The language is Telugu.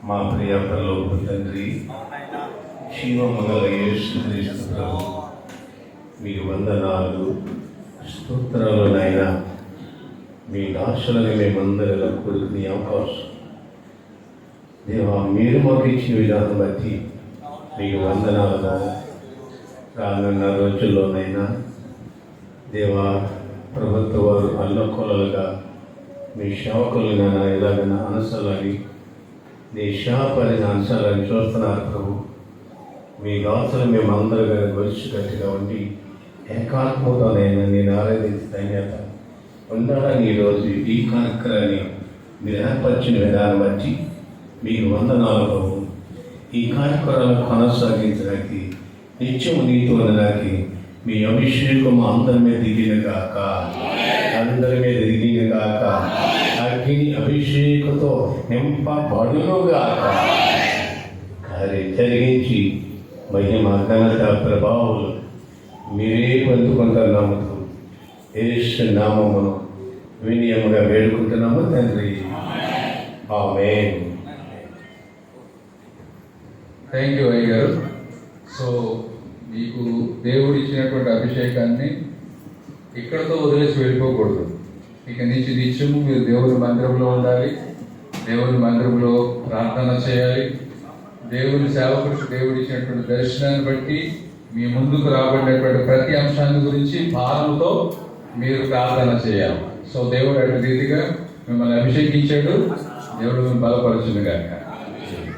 మా ప్రియ పరలోకపు తండ్రి, జీవముగల యేసు క్రీస్తు ప్రభు, మీకు వందనాలు స్తోత్రాలు నాయనా. మీ దాసులని మేమందరిలో కూడుకునే అవకాశం దేవా, మీరు మాకు ఇచ్చిన విధానం బట్టి మీకు వందనాలు. రానున్న రోజుల్లోనైనా దేవా, ప్రభుత్వ వారు అల్లకొలలుగా మీ సేవకులుగా ఎలాగైనా అనసాలని, నీ శాపరిని అంశాలని చూస్తున్నారు ప్రభు. మీ దాసులు మేమందరూ గొలుచుకట్టుగా ఉండి ఏకాత్మతోనైనా నేను ఆరాధించి ధన్యత ఉండాలని ఈరోజు ఈ కార్యక్రమాన్ని మీరు ఏర్పరిచిన విధానం బట్టి మీకు వందనాలు ప్రభు. ఈ కార్యక్రమాలను కొనసాగించడానికి, నిత్యము నీతో ఉండడానికి మీ అభిషేకం అందరి మీద దిగిన కాక, అందరి మీద దిగిన కాక, అగ్ని అభిషేకంతో నింపబడును గాక. కార్యం జరిగించి మహిమ ఘనత ప్రభావాలు మీరే పొందుకుంటున్నాము. యేసు నామమును వినయముగా వేడుకుంటున్నాము తండ్రి, ఆమేన్. థ్యాంక్ యూ అయ్య గారు. సో మీకు దేవుడు ఇచ్చినటువంటి అభిషేకాన్ని ఇక్కడతో వదిలేసి వెళ్ళిపోకూడదు. ఇక నుంచి నిత్యము మీరు దేవుని మందిరంలో ఉండాలి, దేవుని మందిరంలో ప్రార్థన చేయాలి. దేవుని సేవకుడికి దేవుడు ఇచ్చినటువంటి దర్శనాన్ని బట్టి మీ ముందుకు రాబడినటువంటి ప్రతి అంశాన్ని గురించి భారంతో మీరు ప్రార్థన చేయాలి. సో దేవుడు అటు రీతిగా మిమ్మల్ని అభిషేకించాడు. దేవుడు మిమ్మల్ని బలపరచును గాక.